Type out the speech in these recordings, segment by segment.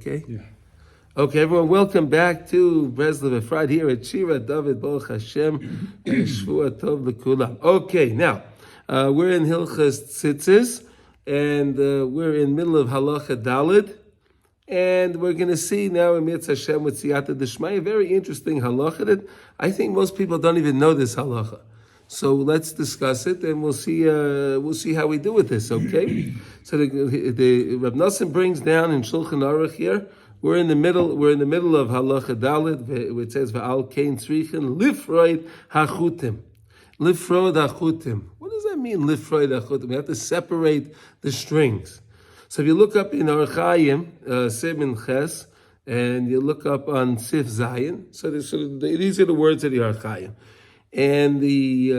Okay. Yeah. Okay, everyone, welcome back to Breslov Efrat here at Shirat, Dovid, Baruch Hashem, Shvua Tov L'Kulam. Okay, now, we're in Hilchos Tzitzis, and we're in middle of Halacha Dalet, and we're going to see now in Mitzvah Hashem with Siyata D'Shmai, a very interesting halacha that I think most people don't even know this halacha. So let's discuss it, and we'll see how we do with this. Okay. So the Reb Nosson brings down in Shulchan Aruch here. We're in the middle of Halacha Dalet, where it says V'al Kein Tzrichen Lifroid Hachutim. Lifroid Hachutim. What does that mean? Lifroid Hachutim. We have to separate the strings. So if you look up in Archaim, Siman Ches, and you look up on Sif Zayin, these are the words of the Archaim. And the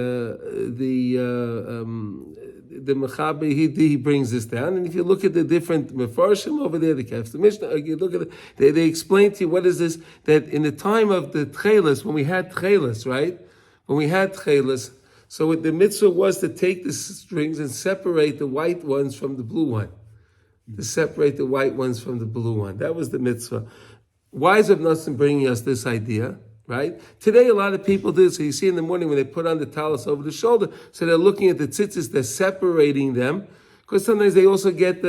Mechaber, he brings this down. And if you look at the different Mefarshim over there, the Kefs, the Mishnah, you look at they explain to you what is this, that in the time of the Tchelis, when we had Tchelis, right? When we had Tchelis, so what the mitzvah was to take the strings and separate the white ones from the blue one. To separate the white ones from the blue one. That was the mitzvah. Why is Reb Nosson bringing us this idea? Right? Today, a lot of people do. So you see in the morning when they put on the talis over the shoulder, so they're looking at the tzitzis, they're separating them, because sometimes they also get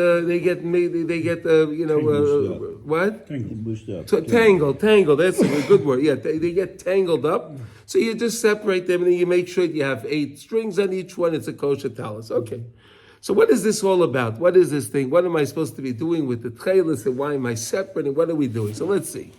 what? Tangled. That's a good word. Yeah, they get tangled up. So you just separate them, and then you make sure you have 8 strings on each one. It's a kosher talis. Okay. So what is this all about? What is this thing? What am I supposed to be doing with the tchelis, and why am I separate, and what are we doing? So let's see.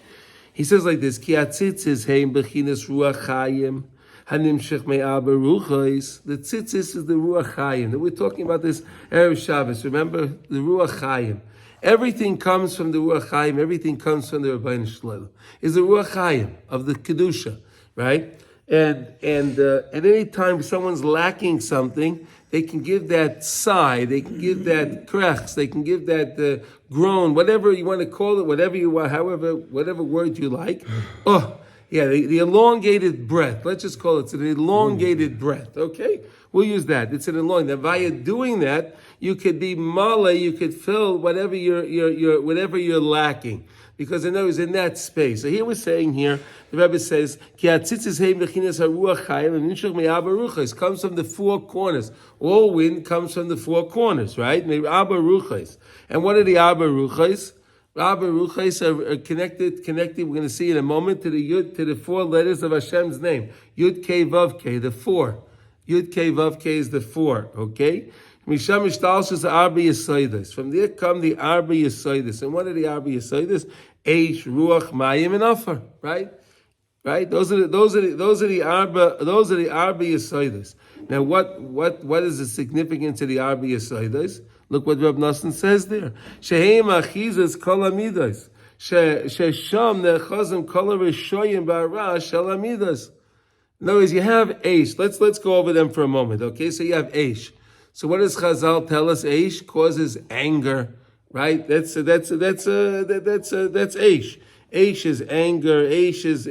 He says like this: Ki atzitzis heim bechinas ruach chayim hanimshech me'aba ruchos. The tzitzis is the ruach chayim. That we're talking about this erev Shabbos. Remember the ruach chayim. Everything comes from the ruach chayim. Everything comes from the Rabbeinu Shalom. Is the ruach chayim of the kedusha, right? And any time someone's lacking something, they can give that sigh, they can give that krechs, they can give that groan, whatever you want to call it, whatever you want, whatever word you like. Oh, yeah, the elongated breath. Let's just call it an elongated breath. Okay, we'll use that. It's an elongated. Via doing that, you could be male, you could fill whatever you're lacking. Because in other words, in that space. So here we're saying here, the Rebbe says, Ki atzitzis heim bechinas haruach chayim v'ninshach me'aba ruchos. Comes from the 4 corners. All wind comes from the 4 corners, right? Me'aba ruchos. And what are the Abba ruchos? Abba ruchos are connected, we're going to see in a moment, to the 4 letters of Hashem's name. Yud Kei Vav Kei, the 4. Yud Kei Vav Kei is the 4, okay? Misham ishtalshus arba yisoides. From there come the arba yisoides. And what are the arba yisoides? Eish, ruach, mayim, and afar. Right? Those are the arba yisoides. Now, what is the significance of the arba yisoides? Look what Reb Nosson says there. Sheheim achizas kol amidas. Shesham nechazim kol rishoyim ba'ara shel amidas. In other words, you have eish. Let's go over them for a moment. Okay, so you have eish. So what does Chazal tell us? Eish causes anger, right? That's eish. Eish is anger. Eish is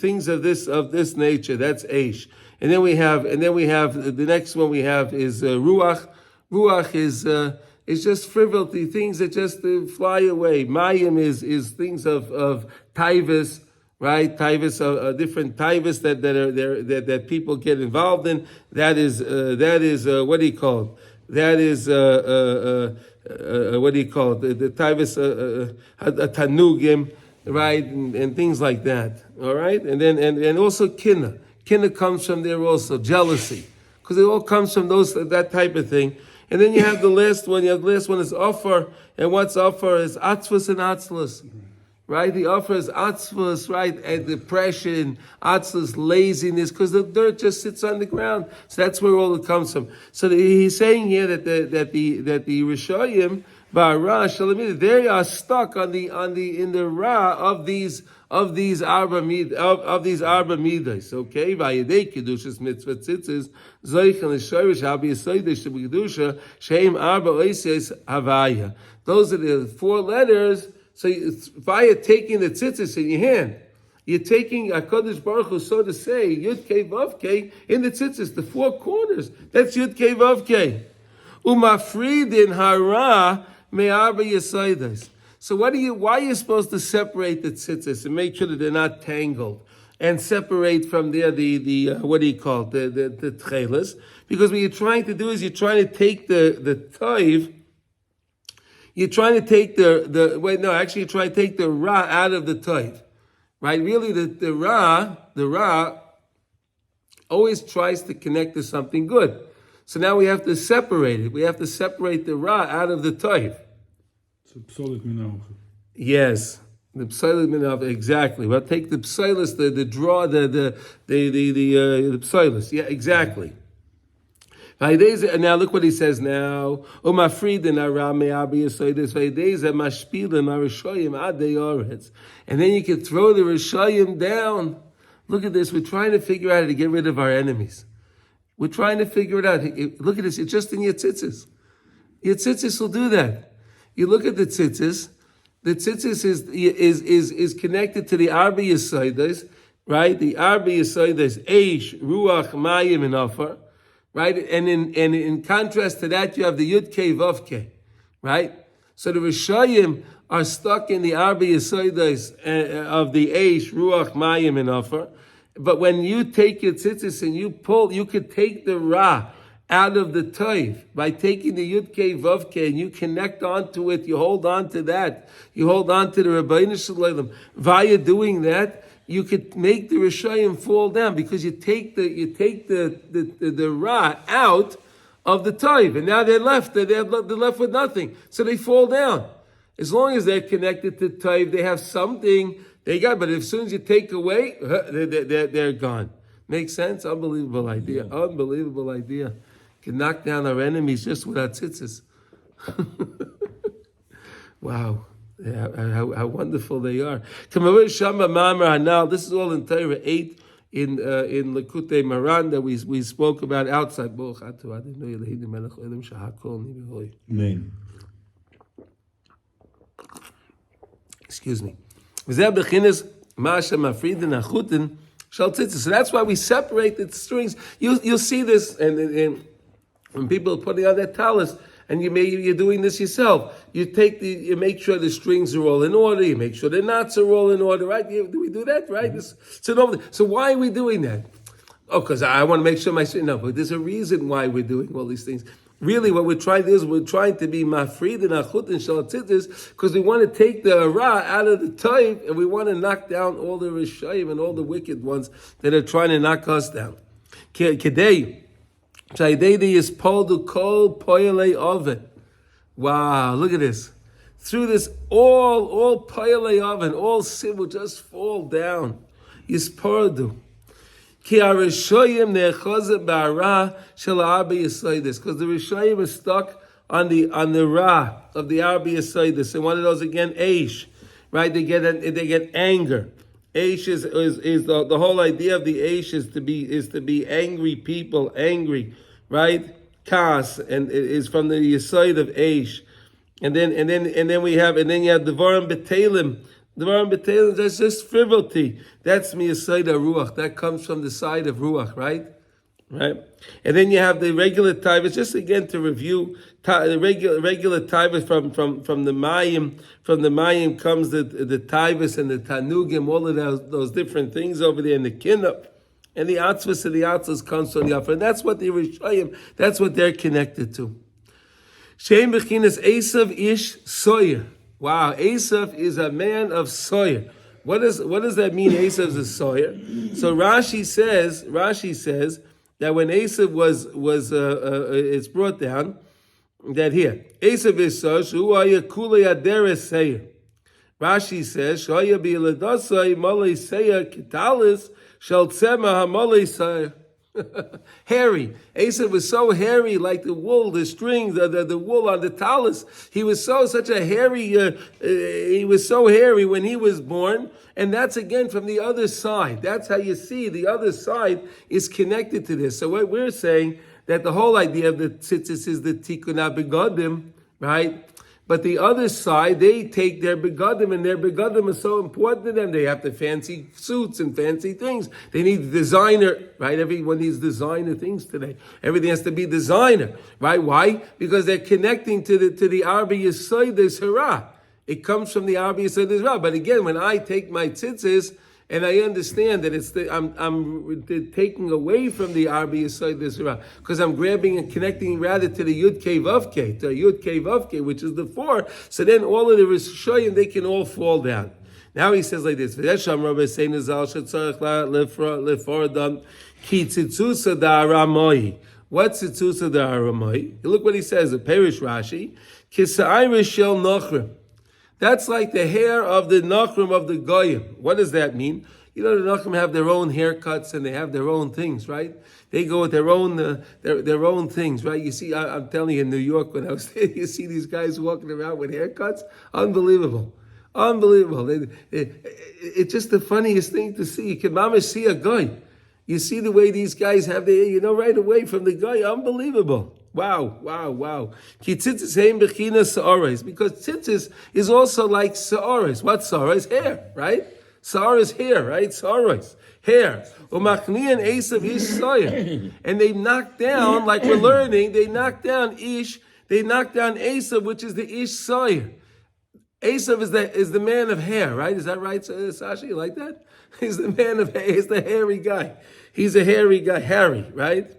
things of this nature. That's eish. And then we have the next one we have is ruach. Ruach is just frivolity, things that just fly away. Mayim is things of taivas. Right, taivas, different taivas that people get involved in. That is what do you call it? That is what do you call it? The taivas tanugim, right, and things like that. All right, and then and also kinna. Kinna comes from there also, jealousy, because it all comes from that type of thing. And then you have the last one. The last one is offer, and what's offer is atzvus and atzlus. Right, the offer is atzvus, right, and depression, atzvus, laziness, because the dirt just sits on the ground. So that's where all it comes from. So he's saying here that the Rishoyim ba'ara shalamid, they are stuck in the ra of these arba midas. Okay, vayidei kedushas mitzvah tzitzis zoichan l'shorish habi yisoidish kedusha sheim arba oisios havaya. Those are the 4 letters. So via taking the tzitzis in your hand, you're taking HaKadosh Baruch Hu, so to say, Yud Kei Vav Kei in the tzitzis, the 4 corners. That's Yud Kei Vav Kei. Umafridin hara me'arba yesoides. So why are you supposed to separate the tzitzis and make sure that they're not tangled and separate from there the what do you call it, the Techalet? Because what you're trying to do is you're trying to take the toiv, you're trying to take you're trying to take the ra out of the toiv, right? Really, the ra always tries to connect to something good. So now we have to separate it. We have to separate the ra out of the toiv. Yes, the psilis minav, exactly. Well, take the psilis, the draw, the psilis. Yeah, exactly. Now look what he says now. And then you can throw the rishayim down. Look at this. We're trying to figure out how to get rid of our enemies. We're trying to figure it out. Look at this. It's just in your tzitzis. Your tzitzis will do that. You look at the tzitzis. The tzitzis is connected to the arba yesaides, right? The arba yesaides, eish, ruach, mayim, and afar, right? And in contrast to that, you have the yudke vavke, right? So the rishayim are stuck in the arba yesaides of the eish, ruach, mayim, and afar. But when you take your tzitzis and you pull, you could take the ra out of the toiv by taking the yudke vavke and you connect onto it. You hold on to that. You hold on to the Rabbeinu Shalom. Via doing that, you could make the rishayim fall down because you take the ra out of the toiv, and now they're left. They're left with nothing, so they fall down. As long as they're connected to toiv, they have something they got. But as soon as you take away, they're gone. Makes sense? Unbelievable idea. Unbelievable idea. Can knock down our enemies just with our tzitzis. Wow. Yeah, how wonderful they are. This is all in Torah 8 in Likutey Maran that we spoke about outside. Amen. Excuse me. So that's why we separate the strings. You'll see this and when people are putting on their talis, and you're doing this yourself. You make sure the strings are all in order. You make sure the knots are all in order, right? Do we do that, right? So why are we doing that? Oh, because I want to make sure but there's a reason why we're doing all these things. Really, what we're trying to do is we're trying to be mafrid and achut and shalatzittis because we want to take the ra out of the toiv and we want to knock down all the rishayim and all the wicked ones that are trying to knock us down. Kedei. Wow, look at this. Through this, all poyalei oven, all sin will just fall down. Yispardu. Ki ha-rishayim ne'echazet ba'ara shel ha'arba yesaides. Because the rishayim is stuck on the ra of the arba yesaides. And one of those again, eish, right? They get anger. Eish is the whole idea of the eish is to be angry people, angry, right? Kas, and it is from the yesod of eish, and then you have devarim betelim. Devarim betelim, that's just frivolity. That's miyasod ruach. That comes from the side of ruach, right? Right, and then you have the regular taivas. Just again to review, the regular taivas from the mayim. From the mayim comes the taivas and the tanugim, all of those different things over there in the kinnah, and the atzvus and the atzvus comes from the upper, and that's what the rishayim. That's what they're connected to. Shem bechinas Esau ish soyer. Wow, Esau is a man of soyer. What does that mean? Esau is a soyer. So Rashi says that when Esau was it's brought down that here Esau is such who are you kulei aderes seir. Rashi says shoya bi ledasai malei seir kitalis shel tzema hamalei seir. Hairy. Esau was so hairy, like the wool, the strings, the wool on the talus. He was such a hairy. He was so hairy when he was born, and that's again from the other side. That's how you see the other side is connected to this. So what we're saying that the whole idea of the tzitzis is the tikkun begodim, right? But the other side, they take their begadim, and their begadim is so important to them. They have the fancy suits and fancy things. They need designer, right? Everyone needs designer things today. Everything has to be designer, right? Why? Because they're connecting to the Arbi Yesod Hara. It comes from the Arbi Yesod Hara. But again, when I take my tzitzis, and I understand that I'm taking away from the Arbi Yesod Hara, because I'm grabbing and connecting rather to the Yud Kei Vav Kei, to Yud Kei Vav Kei, which is the 4. So then all of the Rishoyim, they can all fall down. Now he says like this: What's Tzitzusa Da'aramoy? Look what he says, the Perish Rashi, Kisa'irish Shel Nochrim. That's like the hair of the Nachrim of the Goyim. What does that mean? You know, the Nachrim have their own haircuts and they have their own things, right? They go with their own things, right? You see, I'm telling you, in New York, when I was there, you see these guys walking around with haircuts. Unbelievable. It's just the funniest thing to see. You can mama see a guy. You see the way these guys have their, right away from the guy. Unbelievable. Wow. Because tzitzis is also like sa'aris. What sa'aris? Hair, right? Sa'aris hair, right? Sa'aris, hair. Umachnian Esau ish soyer. And they knock down, like we're learning, they knock down Esau, which is the ish soyer. Esau is the man of hair, right? Is that right, Sasha? You like that? He's the man of hair. He's the hairy guy. He's a hairy guy, hairy, right?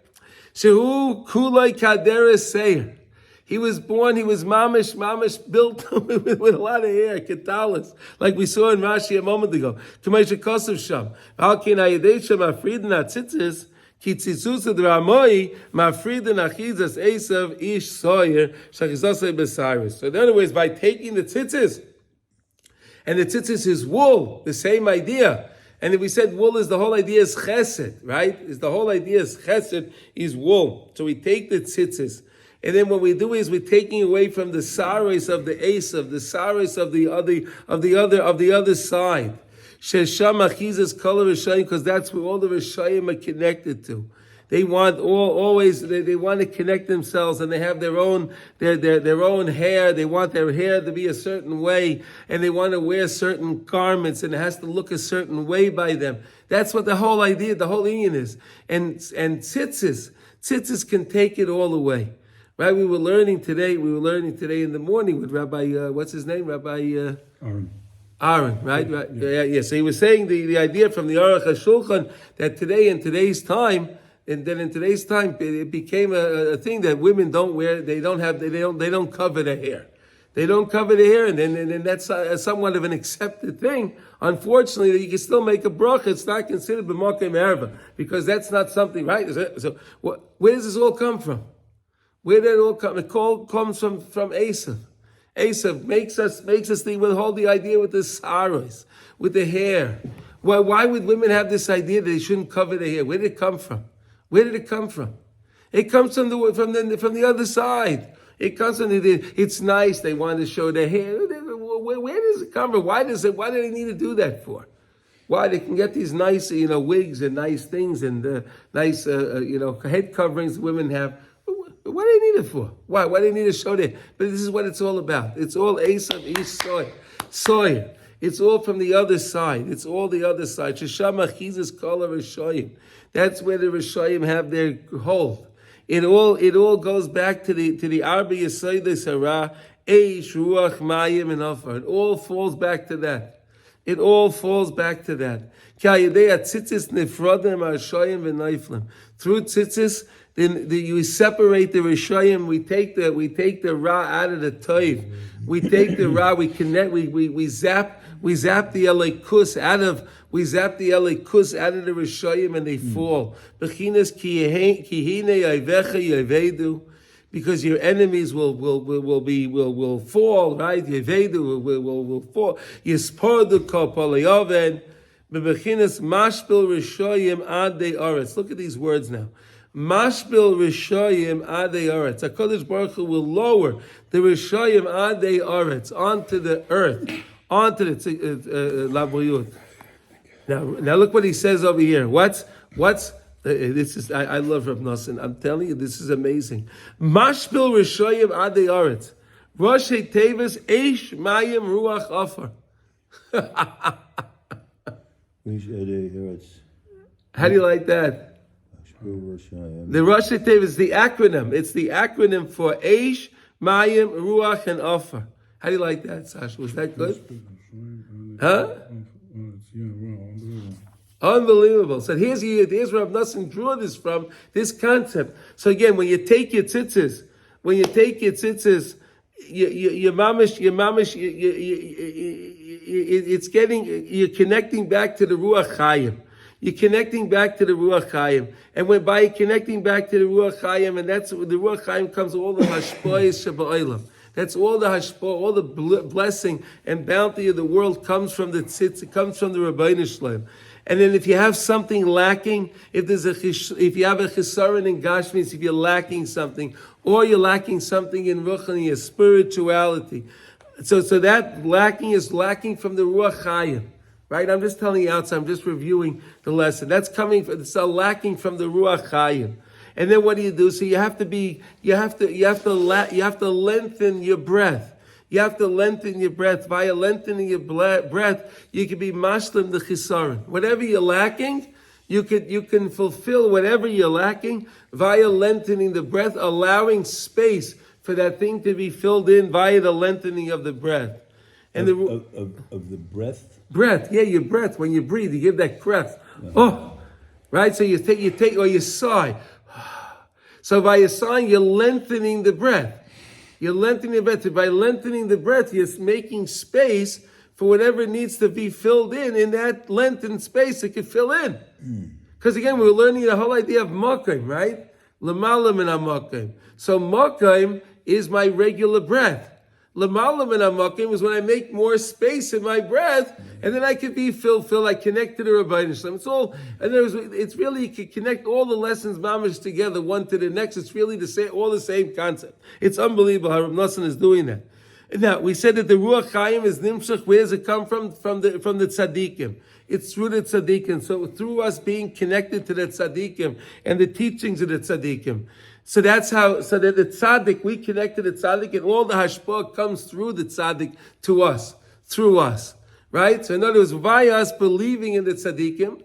Shehu kulay kaderes seir. He was born, he was mamish built with a lot of hair, ketalis, like we saw in Rashi a moment ago. K'meisha kosav sham. Al kin hayedei sham afridin atzitzis, ki tzitzusa d'ramoi, mafridin achizas Esau ish soyer, shachizasei besaris. So in other words, by taking the tzitzis, and the tzitzis is wool, the same idea. And if we said wool is the whole idea is chesed, right? Is the whole idea is chesed is wool. So we take the tzitzis, and then what we do is we're taking away from the saris of the Esau, the saris of the other side. Shesham achizas kol rishayim, because that's where all the rishayim are connected to. They want they want to connect themselves, and they have their own hair. They want their hair to be a certain way, and they want to wear certain garments, and it has to look a certain way by them. That's what the whole idea, the whole union is. And tzitzis can take it all away. Right? We were learning today in the morning with Rabbi, what's his name? Rabbi Aaron, right? Yeah. So he was saying the idea from the Aruch HaShulchan that today, in today's time, and then in today's time, it became a thing that women don't wear. They don't cover their hair. They don't cover their hair, and then that's somewhat of an accepted thing. Unfortunately, you can still make a bracha. It's not considered b'makom erva because that's not something, right? So where does this all come from? Where did it all come? It all comes from Esau. Esau makes us think. We'll hold the idea with the saros, with the hair. Why would women have this idea that they shouldn't cover their hair? Where did it come from? It comes from the other side. It comes from it's nice. They want to show their hair. Where does it come from? Why do they need to do that for? Why they can get these nice, wigs and nice things and nice, head coverings women have. What do they need it for? Why? Why do they need to show that? But this is what it's all about. It's all Esau, Soyer. It's all from the other side. It's all the other side. Shesham achizas kol rishayim. That's where the Rishayim have their hold. It all goes back to the Arbi Yesod Hara, Eish, Ruach, Mayim, and Afar. It all falls back to that. Through tzitzis, then you separate the Rishayim. We take the Ra out of the Toiv. We take the Ra. We connect. We zap the Elikus out of. We zap the Elikus out of the Rishayim and they fall. Bechinas kihine ayvecha yavedu, because your enemies will fall, right? Yavedu will fall. Yispardu kopalayoven. Bechinas mashbil Rishayim ad de aretz. Look at these words now. Mashbil Rishayim ad de aretz. HaKadosh Baruch Hu will lower the Rishayim ad de aretz onto the earth, onto the labriyut. Now look what he says over here. What's this is I love Rav Nosson. I'm telling you, this is amazing. Mashbil Rishayim ad de aretz. Rosh Tevis Eish Mayim Ruach Offer. How do you like that? The Rosh Tevis is the acronym. It's the acronym for Eish, Mayim, Ruach, and Offer. How do you like that, Sasha? Was that good? Huh? Unbelievable. So here's where Rav Nosson drew this from, this concept. So again, when you take your tzitzis, you're connecting back to the Ruach Chayim. You're connecting back to the Ruach Chayim. And by connecting back to the Ruach Chayim, and that's the Ruach Chayim comes all the hashpoyes sheba'olam. That's all the hashpo, all the blessing and bounty of the world comes from the tzitz, it comes from the Rabbeinu Shalom. And then if you have something lacking, if you have a chesaron in Gashmis, if you're lacking something, or you're lacking something in Ruchani, your spirituality. So that lacking is lacking from the Ruach Chayim. Right? I'm just telling you outside, I'm just reviewing the lesson. That's coming from, it's lacking from the Ruach Chayim. And then what do you do? So you have to lengthen your breath. You have to lengthen your breath. Via lengthening your breath, you can be mashlim the chisaron. Whatever you're lacking, you can fulfill whatever you're lacking via lengthening the breath, allowing space for that thing to be filled in via the lengthening of the breath. And of the breath? Breath, yeah, your breath. When you breathe, you give that breath. Oh, right? So you take, or you sigh. So by your sighing, you're lengthening the breath. You're lengthening the breath. By lengthening the breath, you're making space for whatever needs to be filled in that lengthened space it can fill in. Because again, we're learning the whole idea of makim, right? L'malam min hamakim. So makim is my regular breath. L'malam min hamakim is when I make more space in my breath, and then I can be fulfilled. I connect to the Rabbeinu Shalom. It's all, and it's really, you can connect all the lessons mamish together, one to the next. It's really all the same concept. It's unbelievable how Rav Nosson is doing that. Now, we said that the Ruach Chayim is nimshach. Where does it come from? From the Tzaddikim. It's through the Tzaddikim. So through us being connected to the Tzaddikim and the teachings of the Tzaddikim. So that's how, so that the Tzaddik, we connect to the Tzaddik, and all the hashpah comes through the Tzaddik to us, through us. Right? So in other words, via us believing in the Tzaddikim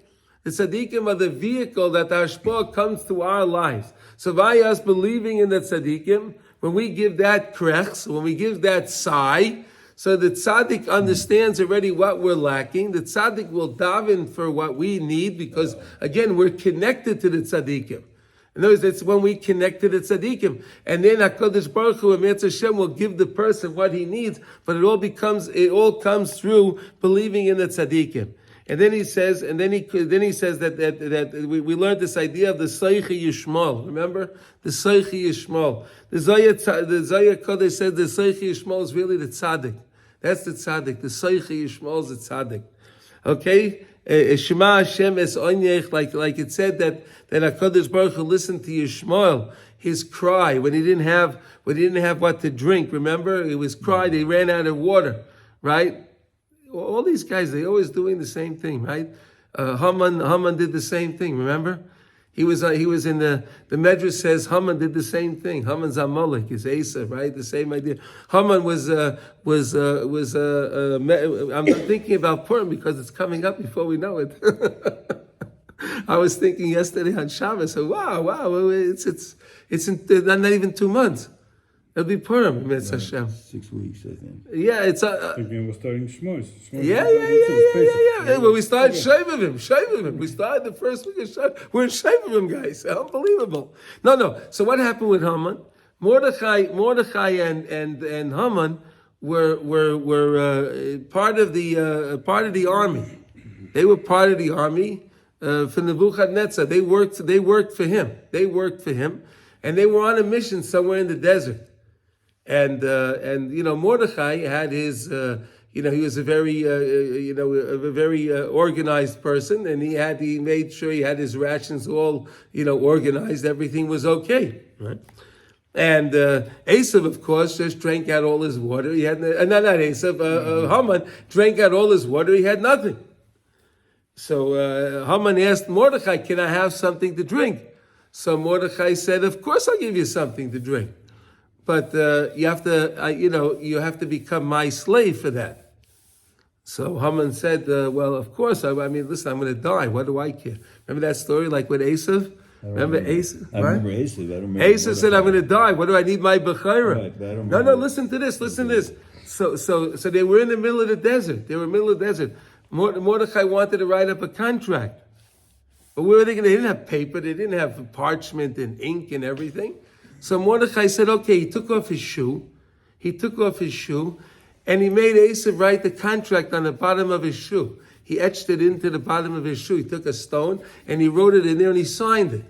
are the vehicle that the hashpah comes to our lives. So via us believing in the Tzaddikim, when we give that krech, when we give that sigh, so the tzaddik understands already what we're lacking. The tzaddik will daven for what we need because, again, we're connected to the tzaddikim. In other words, it's when we connect to the tzaddikim. And then HaKadosh Baruch Hu, Hashem, will give the person what he needs, but it all comes through believing in the tzaddikim. And then he says, that we learned this idea of the Seichi Yishmal. Remember? The Seichi Yishmal. The Zayah Kodesh said the Seichi Yishmal is really the tzaddik. That's the tzaddik. The Seichi Yishmal is the tzaddik. Okay? Shema Hashem es onyech, like it said that HaKadosh Baruch Hu listened to Yishmael, his cry, when he didn't have what to drink. Remember? It was cried, he ran out of water. Right? All these guys, they're always doing the same thing, right? Haman did the same thing, remember? He was in the Medrash says Haman did the same thing. Haman's Amalek, is Esau, right? The same idea. Haman I'm thinking about Purim because it's coming up before we know it. I was thinking yesterday on Shabbos, so wow, it's not even 2 months. It'll be Purim, Mitzvah Hashem. 6 weeks, I think. Yeah, it's Again, we're starting Shmos. Yeah. Well, we started Shavavim. We started the first week of Shavavim. We're in Shavavim, guys. Unbelievable. No. So what happened with Haman? Mordechai and Haman were part of the army. They were part of the army for Nebuchadnezzar. They worked for him. And they were on a mission somewhere in the desert. And Mordechai had his, he was a very organized person, and he made sure he had his rations all, organized. Everything was okay, right? And Esau, of course, just drank out all his water. He had not Esau. Haman drank out all his water. He had nothing. So Haman asked Mordechai, "Can I have something to drink?" So Mordechai said, "Of course, I'll give you something to drink." but you have to, you have to become my slave for that. So Haman said, well, of course, I mean, listen, I'm going to die. What do I care? Remember that story, like with Esau? Remember Esau? I remember Esau. I don't remember. Esau said, I'm going to die. What do I need my Bechira? Right, but I don't No, remember. listen to this. So they were in the middle of the desert. Mordechai wanted to write up a contract. But where were they going to? They didn't have paper. They didn't have parchment and ink and everything. So Mordechai said, okay, he took off his shoe. And he made Esau write the contract on the bottom of his shoe. He etched it into the bottom of his shoe. He took a stone and he wrote it in there and he signed it.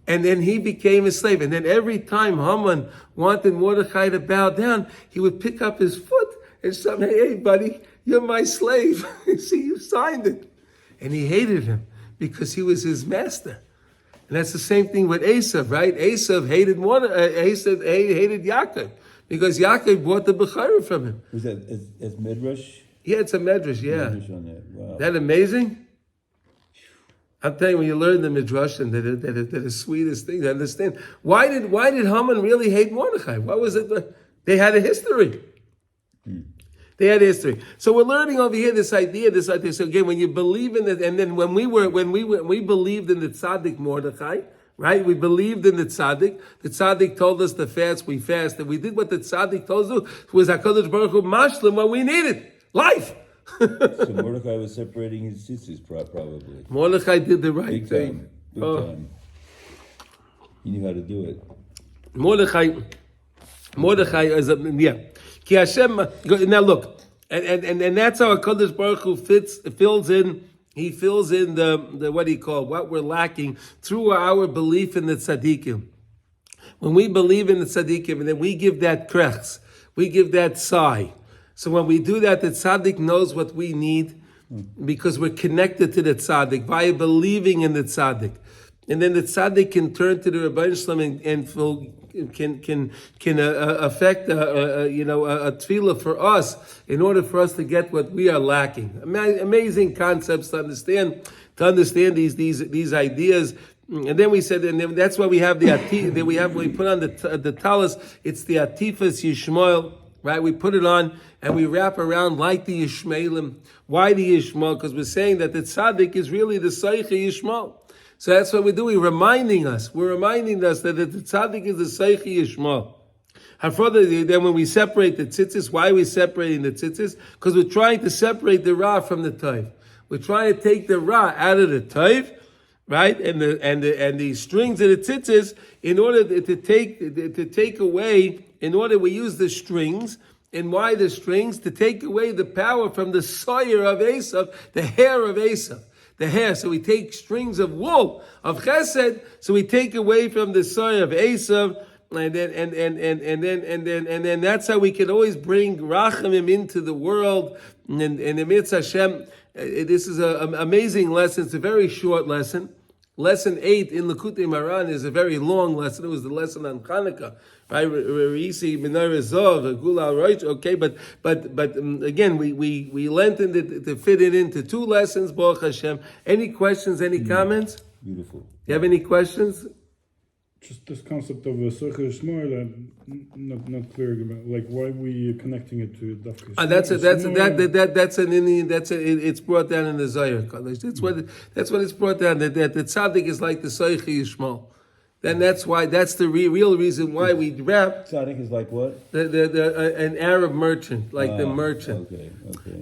And then he became a slave. And then every time Haman wanted Mordechai to bow down, he would pick up his foot and say, hey, buddy, you're my slave. See, you signed it. And he hated him because he was his master. And that's the same thing with Esau, right? Esau hated hated Yaakov because Yaakov bought the Bechira from him. Was that as Midrash? Yeah, it's a medrash, yeah. Midrash on that. Wow. That amazing? I'm telling you, when you learn the midrash, and they're the sweetest thing to understand. Why did Haman really hate Mordechai? What was it? They had a history. They had a history. So we're learning over here this idea. So again, when you believe in it, and then when we believed in the Tzaddik Mordechai, right? We believed in the Tzaddik. The Tzaddik told us to fast, we fasted. We did what the Tzaddik told us to do. It was HaKadosh Baruch Hu mashlim what we needed. Life. So Mordechai was separating his tzitzis, probably. Mordechai did the right Big thing. time. Big time. He knew how to do it. Mordechai is Ki Hashem. Now look, and that's how HaKadosh Baruch Hu fills in. He fills in the what he called what we're lacking through our belief in the Tzaddikim. When we believe in the Tzaddikim, and then we give that krechs, we give that sigh. So when we do that, the Tzaddik knows what we need because we're connected to the Tzaddik by believing in the Tzaddik. And then the Tzaddik can turn to the Rebbeinu Shalom and can affect a tefillah for us in order for us to get what we are lacking. Amazing concepts to understand these ideas. And then we said, and then that's why we have the atif. Then we put on the talis. It's the atifas Yishmael. Right, we put it on and we wrap around like the Yishmaelim. Why the Yishmael? Because we're saying that the Tzaddik is really the Seiche Yishmael. So that's what we're doing. We're reminding us that the Tzaddik is the Seiche Yishmael. And further, then when we separate the tzitzis, why are we separating the tzitzis? Because we're trying to separate the Ra from the Toiv. We're trying to take the Ra out of the Toiv, right, and the strings of the tzitzis in order to take away. In order we use the strings, and why the strings? To take away the power from the sire of Esau, the hair of Esau. The hair. So we take strings of wool, of chesed, so we take away from the sire of Esau, and then that's how we can always bring rachamim into the world. And the Mitzvah Hashem, this is an amazing lesson. It's a very short lesson. Lesson 8 in Likutey Maran is a very long lesson. It was the lesson on Hanukkah, right? Okay, but again, we lengthened it to fit it into 2 lessons. Baruch Hashem. Any questions? Any comments? Beautiful. You have any questions? Just this concept of a Socher Shmor, not clear about, like why we connecting it to Dafka. It's brought down in the Zohar Kodesh. That's what it's brought down. That the Tzaddik is like the Seiche Yishmael. Then that's the real reason why we wrap. Tzaddik is like what? An Arab merchant, like the merchant. Okay.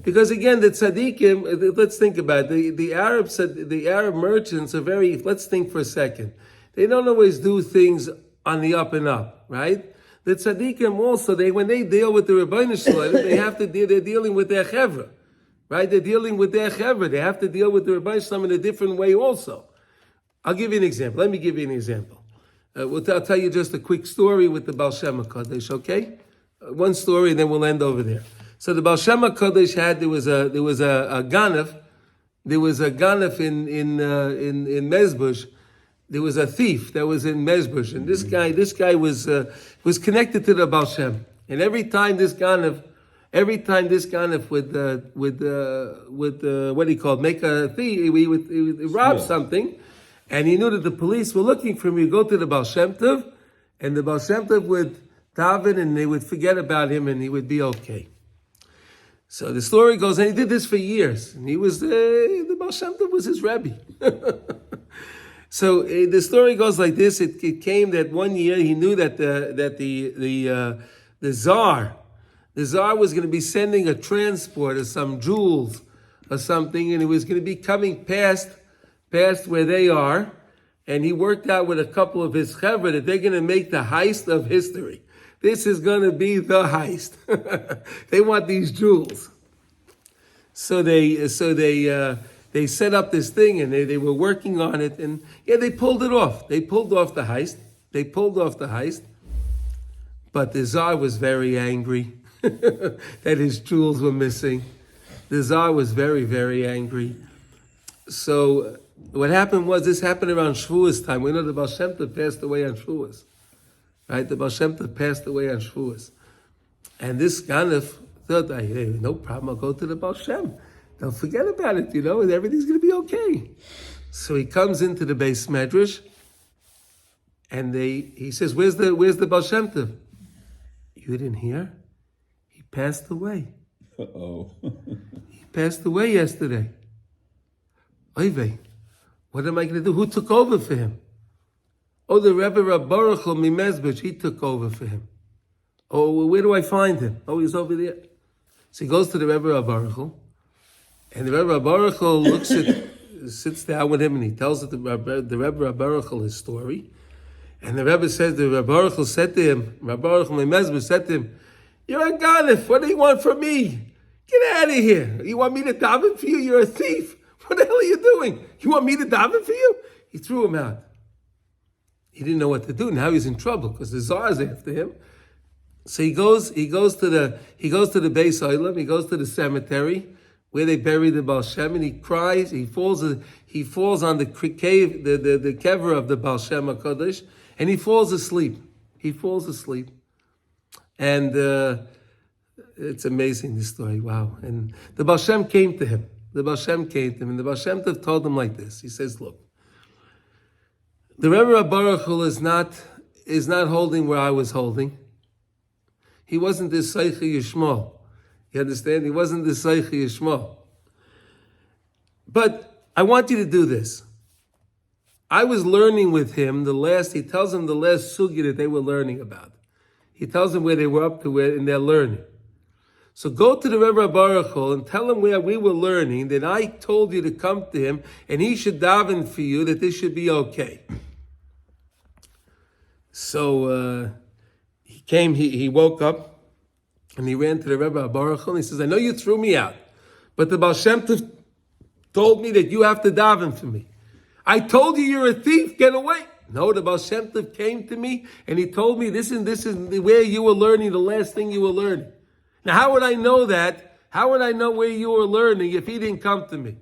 Because again, the Tzaddikim. Let's think about it. The Arab merchants are very. Let's think for a second. They don't always do things on the up and up, right? The Tzaddikim also, when they deal with the Rebbeinu Shalom, they're dealing with their chevra, right? They're dealing with their chevra. They have to deal with the Rebbeinu Shalom in a different way also. I'll give you an example. Let me give you an example. I'll tell you just a quick story with the Baal Shem HaKadosh, okay? One story and then we'll end over there. So the Baal Shem HaKadosh there was a ganef. There was a ganef in Mezbush. There was a thief that was in Mezbush, and this guy was connected to the Baal Shem. And every time this ganef would what do you call it? Make a thief, he would rob something, and he knew that the police were looking for him. He'd go to the Baal Shem Tov, and the Baal Shem Tov would daven, and they would forget about him, and he would be okay. So the story goes, and he did this for years, and he was the Baal Shem Tov was his Rebbe. So the story goes like this: it came that one year he knew that the Tsar was going to be sending a transport of some jewels or something, and he was going to be coming past where they are, and he worked out with a couple of his chevra that they're going to make the heist of history. This is going to be the heist. They want these jewels. So they set up this thing, and they were working on it, and they pulled it off. They pulled off the heist. But the Tsar was very angry that his jewels were missing. The Tsar was very, very angry. So what happened was, this happened around Shavuos time. We know the Baal Shem Tov passed away on Shavuos. Right? The Baal Shem Tov passed away on Shavuos. And this Ganef thought, hey, no problem, I'll go to the Baal Shem. Don't forget about it, and everything's going to be okay. So he comes into the Beis Medrash, and he says, where's the Baal Shem Tov? You didn't hear? He passed away. Uh-oh. He passed away yesterday. Oy vey, what am I going to do? Who took over for him? Oh, the Rebbe Rab Baruch Hu Mimezbich, he took over for him. Oh, where do I find him? Oh, he's over there. So he goes to the Rebbe Rab Baruch Hu, and the Rebbe Rab Baruch Hu sits down with him, and he tells the Rebbe Rab Baruch Hu his story. And the Rebbe says, the Rab Baruch Hu said to him, Rab Baruch Hu Mimezbich said to him, you're a Ganef, what do you want from me? Get out of here. You want me to daven for you? You're a thief. What the hell are you doing? You want me to daven for you? He threw him out. He didn't know what to do. Now he's in trouble because the Tsar is after him. So he goes to the Beis Olam, he goes to the cemetery where they bury the Baal Shem, and he cries. He falls on the cave, the kever of the Baal Shem HaKadosh, and he falls asleep. And it's amazing, this story. Wow. And the Baal Shem came to him. And the Baal Shem Tov told him like this. He says, look, the Rebbe Rab Baruch Hu is not holding where I was holding. He wasn't this Seicha Yishmael. You understand? He wasn't this Seicha Yishmael. But I want you to do this. I was learning with him he tells him the last sugi that they were learning about. He tells them where they were up to in their learning. So go to the Rebbe Baruch Hu and tell him where we were learning, that I told you to come to him, and he should daven for you, that this should be okay. So he came, he woke up, and he ran to the Rebbe Baruch Hu, and he says, I know you threw me out, but the Baal Shem Tov told me that you have to daven for me. I told you you're a thief, get away. No, the Baal Shem Tov came to me, and he told me this is where you were learning, the last thing you were learning. Now, how would I know that? How would I know where you were learning if he didn't come to me?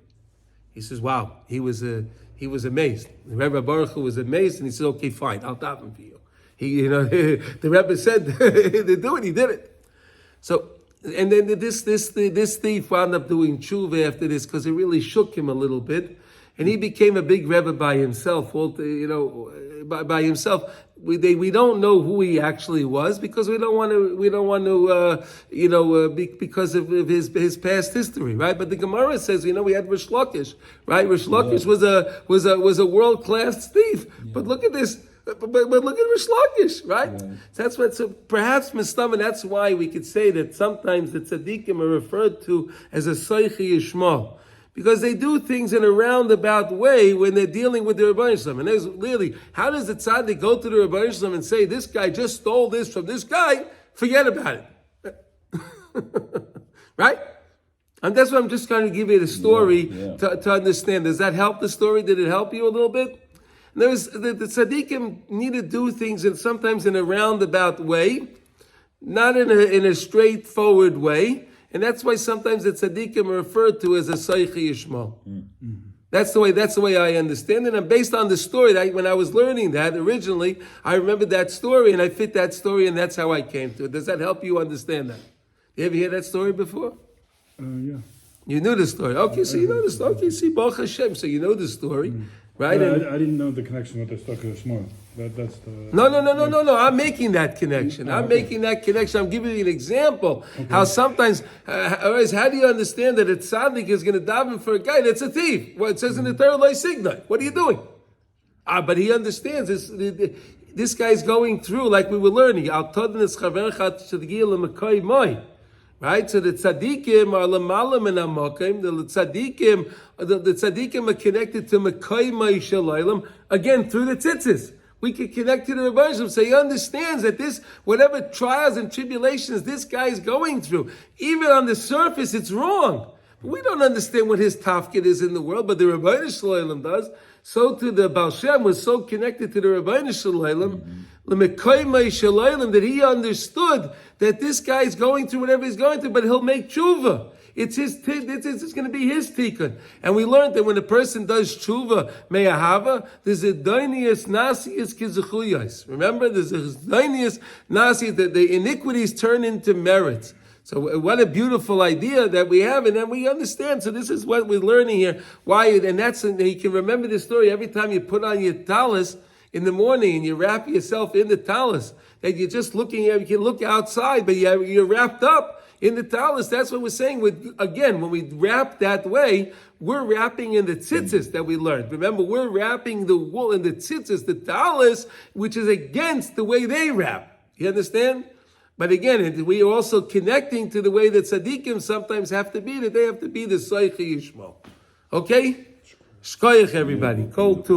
He says, wow, he was amazed. The Rebbe Baruch Hu was amazed, and he said, okay, fine, I'll daven for you. The Rebbe said to do it, he did it. So, and then this thief wound up doing tshuva after this, because it really shook him a little bit. And he became a big Rebbe by himself, by himself. We don't know who he actually was, because we don't want to because of his past history, right? But the Gemara says, we had Rish Lakish, right? Rish Lakish was a world-class thief. Yeah. But look at this. But look at Rish Lakish, right? Yeah. So perhaps Mistama, that's why we could say that sometimes the Tzaddikim are referred to as a Seichi Yishmael. Because they do things in a roundabout way when they're dealing with the Rebbeinu Shalom. And there's really, how does the Tzaddik go to the Rebbeinu Shalom and say, this guy just stole this from this guy, forget about it. Right? And that's why I'm just going to give you the story to understand. Does that help the story? Did it help you a little bit? And there was, the Tzaddikim need to do things sometimes in a roundabout way, not in a straightforward way. And that's why sometimes the tzaddikim are referred to as a Seichi Yishmael. Mm-hmm. That's the way I understand it. And based on the story, when I was learning that originally, I remembered that story and I fit that story, and that's how I came to it. Does that help you understand that? You ever hear that story before? Yeah. You knew the story. Okay, so you know the story. Okay, see, Baruch Hashem, so you know the story. Mm-hmm. right? Yeah, And- I didn't know the connection with the Story of Mordechai. That's the. No. I'm making that connection. I'm making that connection. I'm giving you an example. How sometimes, otherwise, how do you understand that a tzaddik is going to daven for a guy that's a thief? Well, it says in the Torah, "Lo signal." What are you doing? But he understands this. This guy's going through, like we were learning. Right? So the tzaddikim are lamalam and amakim. The tzaddikim are connected to Mekai Shalaylam, again through the tzitzis. We can connect to the Rebbeinu, so he understands that this, whatever trials and tribulations this guy is going through, even on the surface, it's wrong. We don't understand what his tafkid is in the world, but the Rebbeinu Shalom does. So too the Baal Shem was so connected to the Rebbeinu Shalom, that he understood that this guy is going through whatever he's going through, but he'll make tshuva. It's going to be his tikkun. And we learned that when a person does tshuva, me'ahava, there's a dainius nasius kizuchuyos. Remember, there's a dainius nasius, that the iniquities turn into merits. So what a beautiful idea that we have, and then we understand. So this is what we're learning here. Why? And you can remember this story every time you put on your talis in the morning and you wrap yourself in the talis. That you're just looking at, you can look outside, but you're wrapped up in the talis. That's what we're saying. Again, when we wrap that way, we're wrapping in the tzitzis that we learned. Remember, we're wrapping the wool in the tzitzis, the talis, which is against the way they wrap. You understand? But again, we are also connecting to the way that tzaddikim sometimes have to be, that they have to be the Soichi Yishmo. Okay? Shkoyach, everybody. Kol tu.